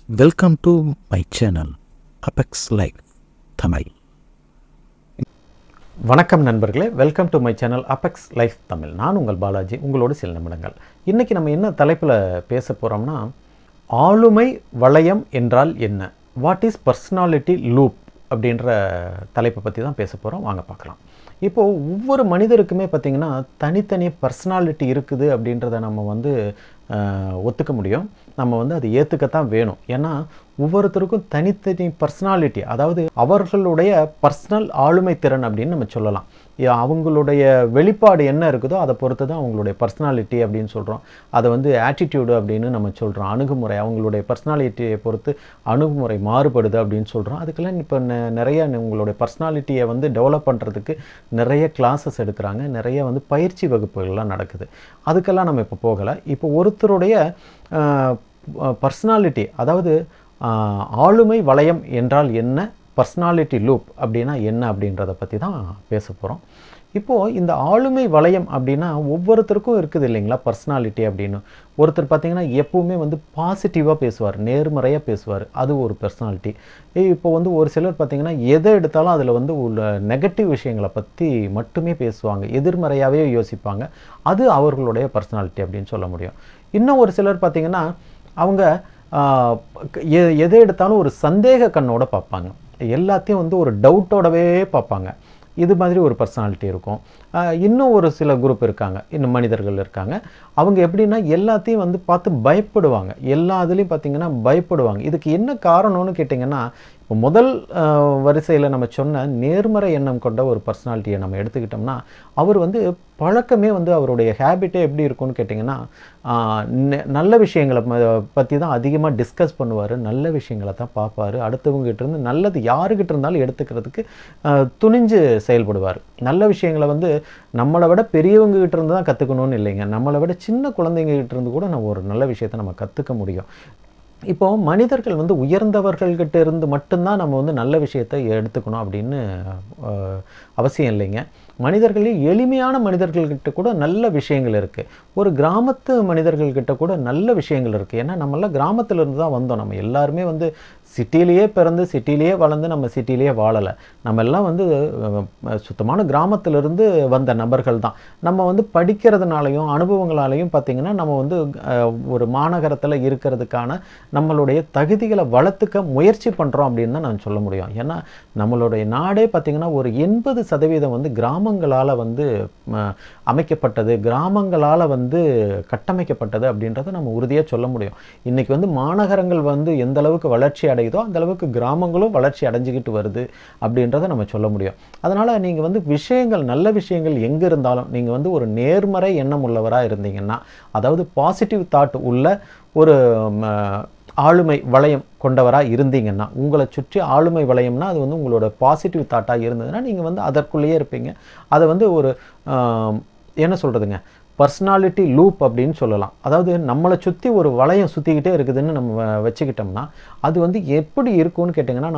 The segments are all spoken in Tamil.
Welcome to my channel Apex Life Tamil. வணக்கம் நண்பர்களே, welcome to my channel apex life Tamil. நான் உங்கள் பாலாஜி, உங்களோட சில நிமிடங்கள். இன்றைக்கி நம்ம என்ன தலைப்பில் பேச போகிறோம்னா, ஆளுமை வளையம் என்றால் என்ன, வாட் இஸ் பர்சனாலிட்டி லூப் அப்படின்ற தலைப்பை பற்றி தான் பேச போகிறோம். வாங்க பார்க்கலாம். இப்போது ஒவ்வொரு மனிதருக்குமே பார்த்திங்கன்னா தனித்தனி பர்சனாலிட்டி இருக்குது அப்படின்றத நம்ம ஒத்துக்க முடியும். நம்ம அதை ஏற்றுக்கத்தான் வேணும். ஏன்னா ஒவ்வொருத்தருக்கும் தனித்தனி பர்சனாலிட்டி, அதாவது அவர்களுடைய பர்சனல் ஆளுமை திறன் அப்படின்னு நம்ம சொல்லலாம். அவங்களுடைய வெளிப்பாடு என்ன இருக்குதோ அதை பொறுத்து தான் அவங்களுடைய பர்சனாலிட்டி அப்படின்னு சொல்கிறோம். அதை ஆட்டிடியூடு அப்படின்னு நம்ம சொல்கிறோம். அணுகுமுறை, அவங்களுடைய பர்சனாலிட்டியை பொறுத்து அணுகுமுறை மாறுபடுது அப்படின்னு சொல்கிறோம். அதுக்கெல்லாம் இப்போ நிறைய உங்களுடைய பர்சனாலிட்டியை டெவலப் பண்ணுறதுக்கு நிறைய கிளாஸஸ் எடுக்கிறாங்க, நிறைய பயிற்சி வகுப்புகள்லாம் நடக்குது. அதுக்கெல்லாம் நம்ம இப்போ போகலை. இப்போ ஒருத்தருடைய பர்சனாலிட்டி, அதாவது ஆளுமை வளையம் என்றால் என்ன, பர்சனாலிட்டி லூப் அப்படின்னா என்ன அப்படின்றத பற்றி தான் பேச போகிறோம். இப்போது இந்த ஆளுமை வளையம் அப்படின்னா ஒவ்வொருத்தருக்கும் இருக்குது இல்லைங்களா பர்சனாலிட்டி அப்படின்னு. ஒருத்தர் பார்த்திங்கன்னா எப்போவுமே பாசிட்டிவாக பேசுவார், நேர்மறையாக பேசுவார், அது ஒரு பர்சனாலிட்டி. இப்போ ஒரு சிலர் பார்த்திங்கன்னா எதை எடுத்தாலும் அதில் உள்ள நெகட்டிவ் விஷயங்களை பற்றி மட்டுமே பேசுவாங்க, எதிர்மறையாகவே யோசிப்பாங்க. அது அவர்களுடைய பர்சனாலிட்டி அப்படின்னு சொல்ல முடியும். இன்னும் ஒரு சிலர் பார்த்திங்கன்னா அவங்க எதை எடுத்தாலும் ஒரு சந்தேக கண்ணோட பார்ப்பாங்க, எல்லாத்தையும் ஒரு டவுட்டோடவே பார்ப்பாங்க. இது மாதிரி ஒரு பர்சனாலிட்டி இருக்கும். இன்னும் ஒரு சில குரூப் இருக்காங்க, இன்னும் மனிதர்கள் இருக்காங்க. அவங்க எப்படின்னா எல்லாத்தையும் பார்த்து பயப்படுவாங்க, எல்லா இதுலேயும் பார்த்திங்கன்னா பயப்படுவாங்க. இதுக்கு என்ன காரணம்னு கேட்டிங்கன்னா, இப்போ முதல் வரிசையில் நம்ம சொன்ன நேர்மறை எண்ணம் கொண்ட ஒரு பர்சனாலிட்டியை நம்ம எடுத்துக்கிட்டோம்னா, அவர் பழக்கமே அவருடைய ஹேபிட்டே எப்படி இருக்கும்னு கேட்டிங்கன்னா, நல்ல விஷயங்களை பற்றி தான் அதிகமாக டிஸ்கஸ் பண்ணுவார், நல்ல விஷயங்களை தான் பார்ப்பார், அடுத்தவங்ககிட்ட இருந்து நல்லது யாருக்கிட்ட இருந்தாலும் எடுத்துக்கிறதுக்கு துணிஞ்சு செயல்படுவார். நல்ல விஷயங்களை நம்மளை விட பெரியவங்ககிட்ட இருந்து தான் கற்றுக்கணும்னு இல்லைங்க, நம்மளை விட சின்ன குழந்தைங்ககிட்ட இருந்து கூட நம்ம ஒரு நல்ல விஷயத்தை நம்ம கற்றுக்க முடியும். இப்போது மனிதர்கள் உயர்ந்தவர்கள்கிட்ட இருந்து மட்டும்தான் நம்ம நல்ல விஷயத்தை எடுத்துக்கணும் அப்படின்னு அவசியம் இல்லைங்க. மனிதர்களில் எளிமையான மனிதர்கள்கிட்ட கூட நல்ல விஷயங்கள் இருக்குது. ஒரு கிராமத்து மனிதர்கள்கிட்ட கூட நல்ல விஷயங்கள் இருக்குது. ஏன்னா நம்மளாம் கிராமத்திலேருந்து தான் வந்தோம். நம்ம எல்லாருமே சிட்டிலேயே பிறந்து சிட்டிலேயே வளர்ந்து நம்ம சிட்டிலேயே வாழலை. நம்ம எல்லாம் சுத்தமான கிராமத்திலிருந்து வந்த நபர்கள் தான். நம்ம படிக்கிறதுனாலையும் அனுபவங்களாலையும் பார்த்திங்கன்னா நம்ம ஒரு மாநகரத்தில் இருக்கிறதுக்கான நம்மளுடைய தகுதிகளை வளர்த்துக்க முயற்சி பண்ணுறோம் அப்படின்னு தான் நான் சொல்ல முடியும். ஏன்னா நம்மளுடைய நாடே பார்த்திங்கன்னா ஒரு 80% கிராமங்களால் அமைக்கப்பட்டது, கிராமங்களால் கட்டமைக்கப்பட்டது அப்படின்றத நம்ம உறுதியாக சொல்ல முடியும். இன்றைக்கி மாநகரங்கள் எந்த அளவுக்கு வளர்ச்சி அடையுதோ அந்த அளவுக்கு கிராமங்களும் வளர்ச்சி அடைஞ்சிக்கிட்டு வருது அப்படின்றத நம்ம சொல்ல முடியும். அதனால் நீங்கள் விஷயங்கள், நல்ல விஷயங்கள் எங்கே இருந்தாலும் நீங்கள் ஒரு நேர்மறை எண்ணம் உள்ளவராக இருந்தீங்கன்னா, அதாவது பாசிட்டிவ் தாட் உள்ள ஒரு ஆளுமை வளையம் கொண்டவராக இருந்தீங்கன்னா, உங்களை சுற்றி ஆளுமை வளையம்னா அது உங்களோட பாசிட்டிவ் தாட்டாக இருந்ததுன்னா நீங்கள் அதற்குள்ளேயே இருப்பீங்க. அதை ஒரு என்ன சொல்கிறதுங்க, பர்சனாலிட்டி லூப் அப்படின்னு சொல்லலாம். அதாவது நம்மளை சுற்றி ஒரு வளையம் சுற்றிக்கிட்டே இருக்குதுன்னு நம்ம வச்சுக்கிட்டோம்னா அது எப்படி இருக்கும்னு கேட்டிங்கன்னா,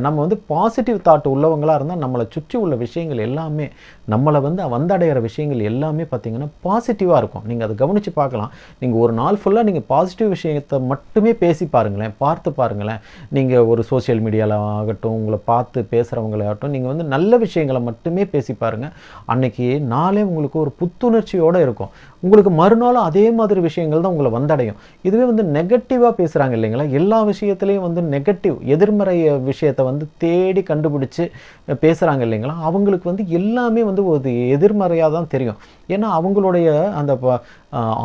நம்ம பாசிட்டிவ் தாட் உள்ளவங்களாக இருந்தால் நம்மளை சுற்றி உள்ள விஷயங்கள் எல்லாமே, நம்மளை வந்தடைகிற விஷயங்கள் எல்லாமே பார்த்திங்கன்னா பாசிட்டிவாக இருக்கும். நீங்கள் அதை கவனித்து பார்க்கலாம். நீங்கள் ஒரு நாள் ஃபுல்லாக நீங்கள் பாசிட்டிவ் விஷயத்தை மட்டுமே பேசி பாருங்களேன், பார்த்து பாருங்களேன். நீங்கள் ஒரு சோஷியல் மீடியாவில் ஆகட்டும், உங்களை பார்த்து பேசுகிறவங்களாகட்டும், நீங்கள் நல்ல விஷயங்களை மட்டுமே பேசி பாருங்கள். அன்றைக்கி நாளே உங்களுக்கு ஒரு புத்துணர்ச்சியோடு இருக்கும். உங்களுக்கு மறுநாளும் அதே மாதிரி விஷயங்கள் தான் உங்களை வந்தடையும். இதுவே நெகட்டிவாக பேசுகிறாங்க இல்லைங்களா, எல்லா விஷயத்துலேயும் நெகட்டிவ் எதிர்மறை விஷயத்தை தேடி கண்டுபிடிச்சு பேசுகிறாங்க இல்லைங்களா, அவங்களுக்கு எல்லாமே ஒரு எதிர்மறையாக தான் தெரியும். ஏன்னா அவங்களுடைய அந்த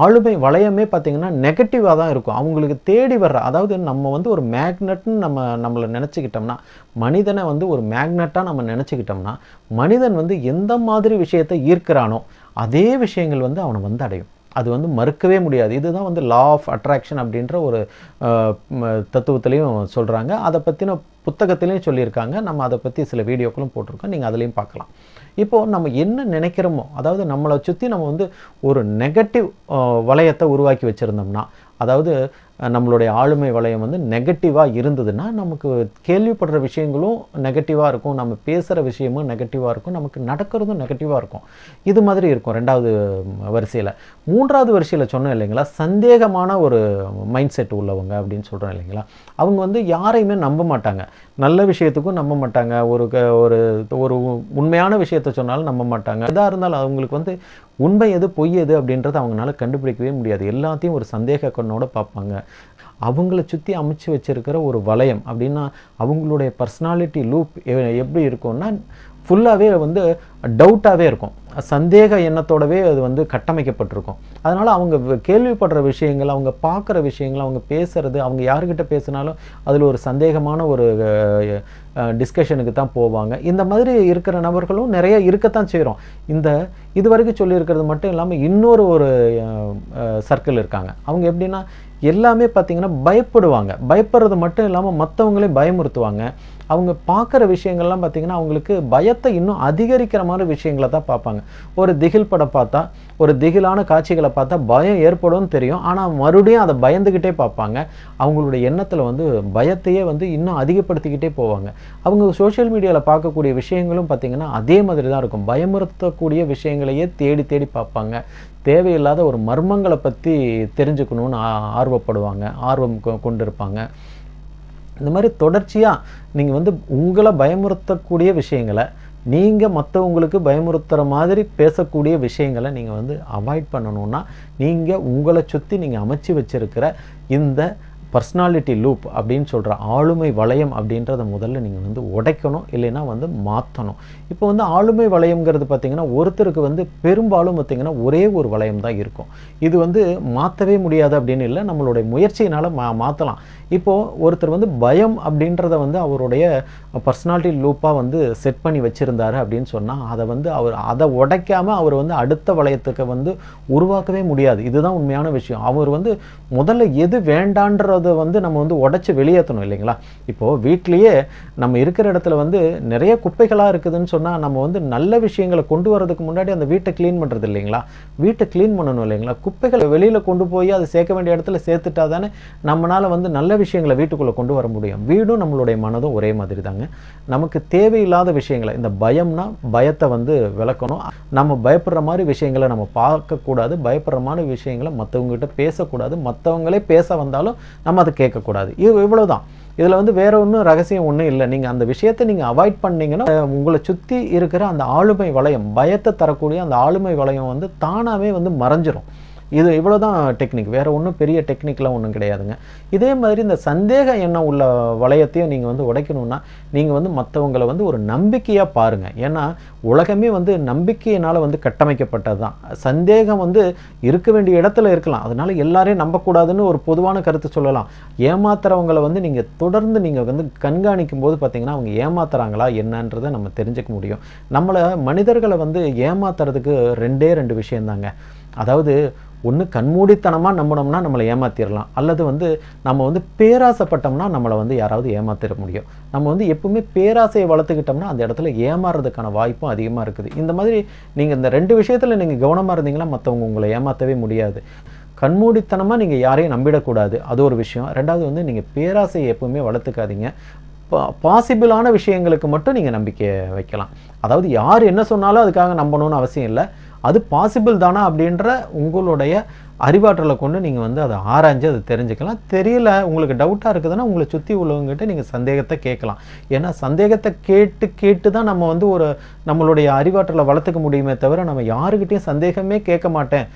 ஆளுமை வளையமே பார்த்திங்கன்னா நெகட்டிவாக தான் இருக்கும். அவங்களுக்கு தேடி வர்ற, அதாவது நம்ம ஒரு மேக்னெட்னு நம்மளை நினச்சிக்கிட்டோம்னா, மனிதனை ஒரு மேக்னெட்டாக நம்ம நினச்சிக்கிட்டோம்னா, மனிதன் எந்த மாதிரி விஷயத்தை ஈர்க்கிறானோ அதே விஷயங்கள் அவனை அடையும். அது மறுக்கவே முடியாது. இதுதான் லா ஆஃப் அட்ராக்ஷன் அப்படின்ற ஒரு தத்துவத்திலையும் சொல்கிறாங்க. அதை பற்றின புத்தகத்திலையும் சொல்லியிருக்காங்க. நம்ம அதை பற்றி சில வீடியோக்களும் போட்டிருக்கோம், நீங்கள் அதுலேயும் பார்க்கலாம். இப்போது நம்ம என்ன நினைக்கிறோமோ, அதாவது நம்மளை சுற்றி நம்ம ஒரு நெகட்டிவ் வளையத்தை உருவாக்கி வச்சுருந்தோம்னா அதாவது நம்மளுடைய ஆளுமை வளையம் வந்து நெகட்டிவாக இருந்ததுன்னா நமக்கு கேள்விப்படுற விஷயங்களும் நெகட்டிவாக இருக்கும், நம்ம பேசுகிற விஷயமும் நெகட்டிவாக இருக்கும், நமக்கு நடக்கிறதும் நெகட்டிவாக இருக்கும். இது மாதிரி இருக்கும் 2வது வரிசையில். 3வது வரிசையில் சொன்னோம் இல்லைங்களா, சந்தேகமான ஒரு மைண்ட் செட் உள்ளவங்க அப்படின்னு சொல்கிறோம் இல்லைங்களா, அவங்க வந்து யாரையுமே நம்ப மாட்டாங்க, நல்ல விஷயத்துக்கும் நம்ப மாட்டாங்க, ஒரு ஒரு உண்மையான விஷயத்தை சொன்னாலும் நம்ப மாட்டாங்க. எதாக இருந்தாலும் அவங்களுக்கு வந்து உண்மை எது பொய் எது அப்படின்றத அவங்களால கண்டுபிடிக்கவே முடியாது. எல்லாத்தையும் ஒரு சந்தேக கண்ணோட பார்ப்பாங்க. அவங்கள சுற்றி அமைச்சு வச்சிருக்கிற ஒரு வளையம் அப்படின்னா அவங்களுடைய பர்சனாலிட்டி லூப் எப்படி இருக்கும்னா ஃபுல்லாகவே வந்து டவுட்டாகவே இருக்கும், சந்தேக எண்ணத்தோடவே அது வந்து கட்டமைக்கப்பட்டிருக்கும். அதனால் அவங்க கேள்விப்படுற விஷயங்கள், அவங்க பார்க்குற விஷயங்கள், அவங்க பேசுகிறது, அவங்க யாருக்கிட்ட பேசினாலும் அதில் ஒரு சந்தேகமான ஒரு டிஸ்கஷனுக்கு தான் போவாங்க. இந்த மாதிரி இருக்கிற நபர்களும் நிறைய இருக்கத்தான் செய்கிறோம். இது வரைக்கும் சொல்லியிருக்கிறது மட்டும் இல்லாமல் இன்னொரு சர்க்கிள் இருக்காங்க. அவங்க எப்படின்னா எல்லாமே பார்த்திங்கன்னா பயப்படுவாங்க. பயப்படுறது மட்டும் இல்லாமல் மற்றவங்களையும் பயமுறுத்துவாங்க. அவங்க பார்க்குற விஷயங்கள்லாம் பார்த்திங்கன்னா அவங்களுக்கு பயத்தை இன்னும் அதிகரிக்கிற மாதிரி விஷயங்களை தான் பார்ப்பாங்க. ஒரு திகில் படம் பார்த்தா, ஒரு திகிலான காட்சிகளை பார்த்தா பயம் ஏற்படும்னு தெரியும், ஆனால் மறுபடியும் அதை பயந்துக்கிட்டே பார்ப்பாங்க. அவங்களுடைய எண்ணத்தில் வந்து பயத்தையே வந்து இன்னும் அதிகப்படுத்திக்கிட்டே போவாங்க. அவங்க சோஷியல் மீடியாவில் பார்க்கக்கூடிய விஷயங்களும் பார்த்திங்கன்னா அதே மாதிரி தான் இருக்கும். பயமுறுத்தக்கூடிய விஷயங்களையே தேடி தேடி பார்ப்பாங்க. தேவையில்லாத ஒரு மர்மங்களை பற்றி தெரிஞ்சுக்கணுன்னு ஆர்வப்படுவாங்க, ஆர்வம் கொண்டிருப்பாங்க. இந்த மாதிரி தொடர்ச்சியாக நீங்கள் வந்து உங்களை பயமுறுத்தக்கூடிய விஷயங்களை, நீங்கள் மற்றவங்களுக்கு பயமுறுத்துகிற மாதிரி பேசக்கூடிய விஷயங்களை நீங்கள் வந்து அவாய்ட் பண்ணணுன்னா நீங்கள் உங்களை சுற்றி நீங்கள் அமைச்சு வச்சுருக்கிற இந்த பர்சனாலிட்டி லூப் அப்படின்னு சொல்கிற ஆளுமை வளையம் அப்படின்றத முதல்ல நீங்கள் வந்து உடைக்கணும், இல்லைன்னா வந்து மாற்றணும். இப்போ வந்து ஆளுமை வளையம்ங்கிறது பார்த்திங்கன்னா ஒருத்தருக்கு வந்து பெரும்பாலும் பார்த்திங்கன்னா ஒரே ஒரு வளையம் தான் இருக்கும். இது வந்து மாற்றவே முடியாது அப்படின்னு இல்லை, நம்மளுடைய முயற்சியினால் மாற்றலாம். இப்போது ஒருத்தர் வந்து பயம் அப்படின்றத வந்து அவருடைய பர்சனாலிட்டி லூப்பாக வந்து செட் பண்ணி வச்சுருந்தாரு அப்படின்னு சொன்னால் அதை உடைக்காமல் அவர் வந்து அடுத்த வளையத்துக்கு வந்து உருவாக்கவே முடியாது. இதுதான் உண்மையான விஷயம். அவர் வந்து முதல்ல எது வேண்டான்றத வந்து நம்ம வந்து உடைச்சு வெளியேற்றணும் இல்லைங்களா. இப்போது வீட்லேயே நம்ம இருக்கிற இடத்துல வந்து நிறைய குப்பைகளாக இருக்குதுன்னு சொன்னால் நம்ம வந்து நல்ல விஷயங்களை கொண்டு வரதுக்கு முன்னாடி அந்த வீட்டை க்ளீன் பண்ணுறது இல்லைங்களா, வீட்டை க்ளீன் பண்ணணும் இல்லைங்களா. குப்பைகளை வெளியில் கொண்டு போய் அதை சேர்க்க வேண்டிய இடத்துல சேர்த்துட்டா தானே நம்மளால் வந்து நல்ல விஷயங்களை வீட்டுக்குள்ளே கொண்டு வர முடியும். வீடும் நம்மளுடைய மனதும் ஒரே மாதிரி தாங்க. நமக்கு தேவையில்லாத விஷயங்களை, இந்த பயம்னா பயத்தை வந்து விளக்கணும். நம்ம பயப்படுற மாதிரி விஷயங்களை நம்ம பார்க்கக்கூடாது, பயப்படுற மாதிரி விஷயங்களை மற்றவங்ககிட்ட பேசக்கூடாது, மற்றவங்களே பேச வந்தாலும் நம்ம அதை கேட்கக்கூடாது. இவ்வளவுதான். இதில் வந்து வேற ஒன்றும் ரகசியம் ஒன்றும் இல்லை. நீங்கள் அந்த விஷயத்தை நீங்கள் அவாய்ட் பண்ணீங்கன்னா உங்களை சுற்றி இருக்கிற அந்த ஆளுமை வளையம், பயத்தை தரக்கூடிய அந்த ஆளுமை வளையம் வந்து தானாகவே வந்து மறைஞ்சிரும். இவ்வளோதான் டெக்னிக், வேறு ஒன்றும் பெரிய டெக்னிக்லாம் ஒன்றும் கிடையாதுங்க. இதே மாதிரி இந்த சந்தேக எண்ணம் உள்ள வளையத்தையும் நீங்கள் வந்து உடைக்கணுன்னா நீங்கள் வந்து மற்றவங்களை வந்து ஒரு நம்பிக்கையாக பாருங்கள். ஏன்னா உலகமே வந்து நம்பிக்கையினால் வந்து கட்டமைக்கப்பட்டது தான். சந்தேகம் வந்து இருக்க வேண்டிய இடத்துல இருக்கலாம், அதனால் எல்லாரையும் நம்பக்கூடாதுன்னு ஒரு பொதுவான கருத்து சொல்லலாம். ஏமாத்துறவங்களை வந்து நீங்கள் தொடர்ந்து நீங்கள் வந்து கண்காணிக்கும் போது பார்த்தீங்கன்னா அவங்க ஏமாத்துறாங்களா என்னன்றதை நம்ம தெரிஞ்சுக்க முடியும். மனிதர்களை வந்து ஏமாத்துறதுக்கு ரெண்டு விஷயந்தாங்க. அதாவது ஒன்று கண்மூடித்தனமாக நம்பினோம்னா நம்மளை ஏமாற்றிடலாம், அல்லது வந்து நம்ம வந்து பேராசைப்பட்டோம்னா நம்மளை வந்து யாராவது ஏமாற்றிட முடியும். நம்ம வந்து எப்பவுமே பேராசையை வளர்த்துக்கிட்டோம்னா அந்த இடத்துல ஏமாறுறதுக்கான வாய்ப்பும் அதிகமாக இருக்குது. இந்த மாதிரி நீங்கள் இந்த 2 விஷயத்தில் நீங்கள் கவனமாக இருந்தீங்கன்னா மற்றவங்க உங்களை ஏமாற்றவே முடியாது. கண்மூடித்தனமாக நீங்கள் யாரையும் நம்பிடக்கூடாது, அது ஒரு விஷயம். 2வது வந்து நீங்கள் பேராசையை எப்பவுமே வளர்த்துக்காதீங்க. பாசிபிளான விஷயங்களுக்கு மட்டும் நீங்கள் நம்பிக்கை வைக்கலாம். அதாவது யார் என்ன சொன்னாலும் அதுக்காக நம்பணும்னு அவசியம் இல்லை. அது பாசிபிள் தானா அப்படின்ற உங்களுடைய அறிவாற்றலை கொண்டு நீங்கள் வந்து அதை ஆராய்ஞ்சு அதை தெரிஞ்சுக்கலாம். தெரியல, உங்களுக்கு டவுட்டாக இருக்குதுன்னா உங்களை சுற்றி உள்ளவங்ககிட்ட நீங்கள் சந்தேகத்தை கேட்கலாம். ஏன்னா சந்தேகத்தை கேட்டு தான் நம்ம வந்து நம்மளுடைய அறிவாற்றலை வளர்த்துக்க முடியுமே தவிர நம்ம யாருக்கிட்டையும் சந்தேகமே கேட்க மாட்டேன்,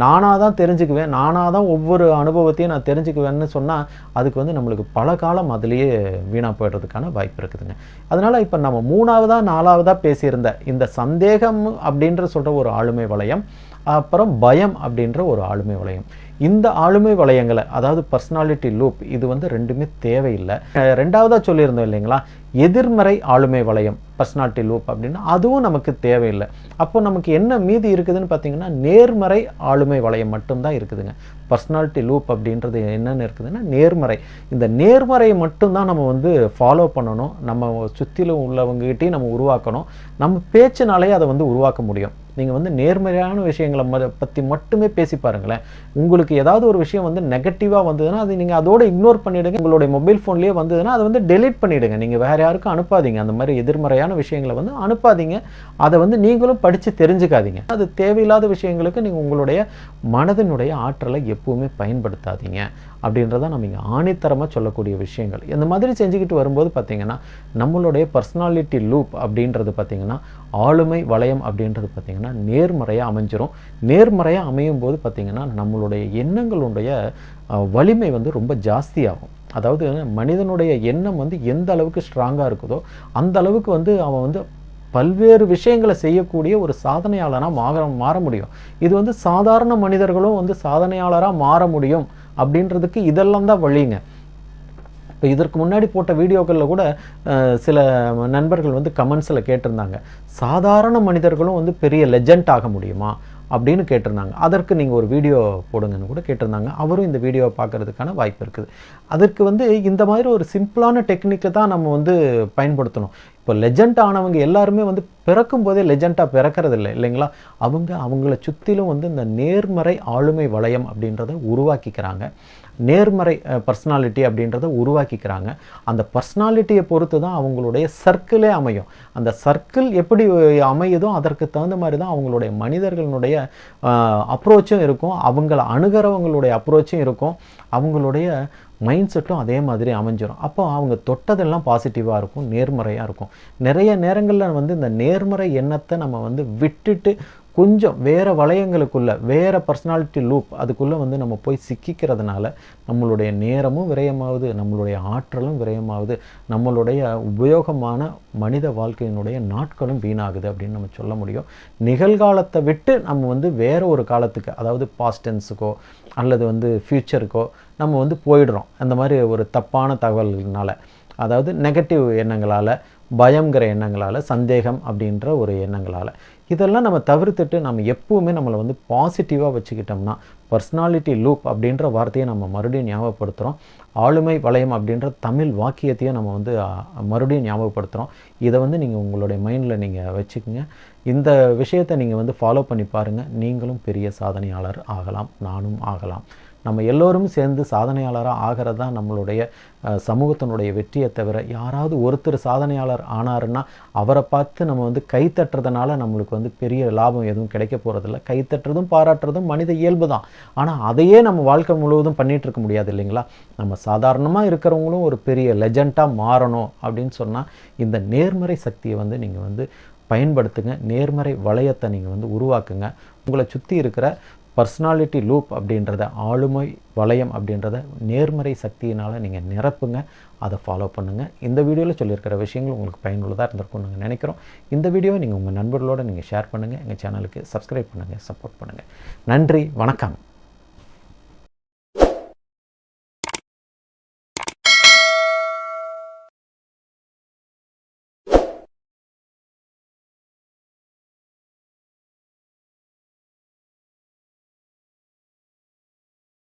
நானாக தான் தெரிஞ்சுக்குவேன், நானாக தான் ஒவ்வொரு அனுபவத்தையும் நான் தெரிஞ்சுக்குவேன்னு சொன்னால் அதுக்கு வந்து நம்மளுக்கு பல காலம் அதுலேயே வீணாக போய்டுறதுக்கான வாய்ப்பு இருக்குதுங்க. அதனால் இப்போ நம்ம 3ஆவதா 4ஆவதா பேசியிருந்த இந்த சந்தேகம் அப்படின்ற சொல்கிற ஒரு ஆளுமை வளையம், அப்புறம் பயம் அப்படின்ற ஒரு ஆளுமை வளையம். இந்த ஆளுமை வளையங்களை, அதாவது பர்சனாலிட்டி லூப், இது வந்து ரெண்டுமே தேவையில்லை. 2ஆவதா சொல்லியிருந்தோம் இல்லைங்களா, எதிர்மறை ஆளுமை வளையம் பர்சனாலிட்டி லூப் அப்படின்னா அதுவும் நமக்கு தேவையில்லை. அப்போ நமக்கு என்ன மீதி இருக்குதுன்னு பார்த்தீங்கன்னா நேர்மறை ஆளுமை வளையம் மட்டும்தான் இருக்குதுங்க. பர்சனாலிட்டி லூப் அப்படின்றது என்னென்னு இருக்குதுன்னா நேர்மறை. இந்த நேர்மறையை மட்டும்தான் நம்ம வந்து ஃபாலோ பண்ணணும், நம்ம சுற்றிலும் உள்ளவங்ககிட்டையும் நம்ம உருவாக்கணும். நம்ம பேச்சினாலே அதை வந்து உருவாக்க முடியும். நீங்கள் வந்து நேர்மறையான விஷயங்களை பற்றி மட்டுமே பேசி பாருங்களேன். உங்களுக்கு ஏதாவது ஒரு விஷயம் வந்து நெகட்டிவாக வந்ததுன்னா அது நீங்கள் அதோட இக்னோர் பண்ணிவிடுங்க. உங்களுடைய மொபைல் ஃபோன்லேயே வந்ததுன்னா அதை வந்து டெலீட் பண்ணிவிடுங்க. நீங்கள் வேறு யாருக்கும் அனுப்பாதீங்க. அந்த மாதிரி எதிர்மறையான விஷயங்களை வந்து அனுப்பாதீங்க. அதை வந்து நீங்களும் படித்து தெரிஞ்சுக்காதீங்க. அது தேவையில்லாத விஷயங்களுக்கு நீங்கள் உங்களுடைய மனதினுடைய ஆற்றலை எப்பவுமே பயன்படுத்தாதீங்க அப்படின்றத நம்ம இங்கே ஆணித்தரமாக சொல்லக்கூடிய விஷயங்கள். இந்த மாதிரி செஞ்சுக்கிட்டு வரும்போது பார்த்திங்கன்னா நம்மளுடைய பர்சனாலிட்டி லூப் அப்படின்றது பார்த்திங்கன்னா ஆளுமை வளையம் அப்படின்றது பார்த்திங்கன்னா நேர்மறையாக அமைஞ்சிரும். நேர்மறையாக அமையும் போது பார்த்திங்கன்னா நம்மளுடைய எண்ணங்களுடைய வலிமை வந்து ரொம்ப ஜாஸ்தியாகும். அதாவது மனிதனுடைய எண்ணம் வந்து எந்த அளவுக்கு ஸ்ட்ராங்காக இருக்குதோ அந்த அளவுக்கு வந்து அவன் வந்து பல்வேறு விஷயங்களை செய்யக்கூடிய ஒரு சாதனையாளராக மாற முடியும். இது வந்து சாதாரண மனிதர்களும் வந்து சாதனையாளராக மாற முடியும் அப்படின்றதுக்கு இதெல்லாம் தான் வழிங்க. இப்போ இதற்கு முன்னாடி போட்ட வீடியோக்களில் கூட சில நண்பர்கள் வந்து கமெண்ட்ஸில் கேட்டிருந்தாங்க, சாதாரண மனிதர்களும் வந்து பெரிய லெஜண்ட் ஆக முடியுமா அப்படின்னு கேட்டிருந்தாங்க. அதற்கு நீங்கள் ஒரு வீடியோ போடுங்கன்னு கூட கேட்டிருந்தாங்க. அவரும் இந்த வீடியோவை பார்க்குறதுக்கான வாய்ப்பு இருக்குது. அதற்கு வந்து இந்த மாதிரி ஒரு சிம்பிளான டெக்னிக்கை தான் நம்ம வந்து பயன்படுத்தணும். இப்போ லெஜண்ட் ஆனவங்க எல்லாருமே வந்து பிறக்கும் போதே லெஜண்டாக பிறக்கிறது இல்லை இல்லைங்களா? அவங்கள சுற்றிலும் வந்து இந்த நேர்மறை ஆளுமை வளையம் அப்படின்றத உருவாக்கிக்கிறாங்க. நேர்மறை பர்சனாலிட்டி அப்படின்றத உருவாக்கிக்கிறாங்க. அந்த பர்சனாலிட்டியை பொறுத்து தான் அவங்களுடைய சர்க்கிளே அமையும். அந்த சர்க்கிள் எப்படி அமையுதோ அதற்கு தகுந்த மாதிரி தான் அவங்களுடைய மனிதர்களுடைய அப்ரோச்சும் இருக்கும். அவங்கள அணுகிறவங்களுடைய அப்ரோச்சும் இருக்கும். அவங்களுடைய மைண்ட் செட்டும் அதே மாதிரி அமைஞ்சிடும். அப்போ அவங்க தொட்டதெல்லாம் பாசிட்டிவாக இருக்கும், நேர்மறையாக இருக்கும். நிறைய நேரங்களில் வந்து இந்த நேர்மறை எண்ணத்தை நம்ம வந்து விட்டுட்டு கொஞ்சம் வேறு வளையங்களுக்குள்ளே வேறு பர்சனாலிட்டி லூப் அதுக்குள்ளே வந்து நம்ம போய் சிக்கிக்கிறதுனால நம்மளுடைய நேரமும் விரயமாகுது, நம்மளுடைய ஆற்றலும் விரயமாகுது, நம்மளுடைய உபயோகமான மனித வாழ்க்கையினுடைய நாட்களும் வீணாகுது அப்படின்னு நம்ம சொல்ல முடியும். நிகழ்காலத்தை விட்டு நம்ம வந்து வேறு ஒரு காலத்துக்கு, அதாவது பாஸ்ட் டென்ஸுக்கோ அல்லது வந்து ஃப்யூச்சருக்கோ நம்ம வந்து போயிடுறோம். அந்த மாதிரி ஒரு தப்பான தகவல்களால், அதாவது நெகட்டிவ் எண்ணங்களால், பயங்கிற எண்ணங்களால், சந்தேகம் அப்படின்ற ஒரு எண்ணங்களால். இதெல்லாம் நம்ம தவிர்த்துட்டு நம்ம எப்பவுமே நம்மளை வந்து பாசிட்டிவாக வச்சுக்கிட்டோம்னா, பர்சனாலிட்டி லூப் அப்படின்ற வார்த்தையை நம்ம மறுபடியும் ஞாபகப்படுத்துகிறோம். ஆளுமை வளையம் அப்படின்ற தமிழ் வாக்கியத்தையும் நம்ம வந்து மறுபடியும் ஞாபகப்படுத்துகிறோம். இதை வந்து நீங்கள் உங்களுடைய மைண்டில் நீங்கள் வச்சுக்கோங்க. இந்த விஷயத்தை நீங்கள் வந்து ஃபாலோ பண்ணி பாருங்கள். நீங்களும் பெரிய சாதனையாளர் ஆகலாம், நானும் ஆகலாம். நம்ம எல்லோரும் சேர்ந்து சாதனையாளராக ஆகிறது தான் நம்மளுடைய சமூகத்தினுடைய வெற்றியை தவிர, யாராவது ஒருத்தர் சாதனையாளர் ஆனாருன்னா அவரை பார்த்து நம்ம வந்து கைத்தட்டுறதுனால நம்மளுக்கு வந்து பெரிய லாபம் எதுவும் கிடைக்க போகிறதில்ல. கைத்தட்டுறதும் பாராட்டுறதும் மனித இயல்பு தான். ஆனால் அதையே நம்ம வாழ்க்கை முழுவதும் பண்ணிகிட்டு இருக்க முடியாது இல்லைங்களா? நம்ம சாதாரணமாக இருக்கிறவங்களும் ஒரு பெரிய லெஜண்டாக மாறணும் அப்படின்னு சொன்னால் இந்த நேர்மறை சக்தியை வந்து நீங்கள் வந்து பயன்படுத்துங்க. நேர்மறை வளையத்தை நீங்கள் வந்து உருவாக்குங்க. உங்களை சுற்றி இருக்கிற பர்சனாலிட்டி லூப் அப்படின்றத, ஆளுமை வளையம் அப்படின்றத நேர்மறை சக்தியினால் நீங்கள் நிரப்புங்க. அதை ஃபாலோ பண்ணுங்கள். இந்த வீடியோவில் சொல்லியிருக்கிற விஷயங்கள் உங்களுக்கு பயனுள்ளதாக இருந்திருக்கும்னு நாங்கள் நினைக்கிறோம். இந்த வீடியோவை நீங்கள் உங்கள் நண்பர்களோடு நீங்கள் ஷேர் பண்ணுங்கள். எங்கள் சேனலுக்கு சப்ஸ்கிரைப் பண்ணுங்கள், சப்போர்ட் பண்ணுங்கள். நன்றி, வணக்கம்.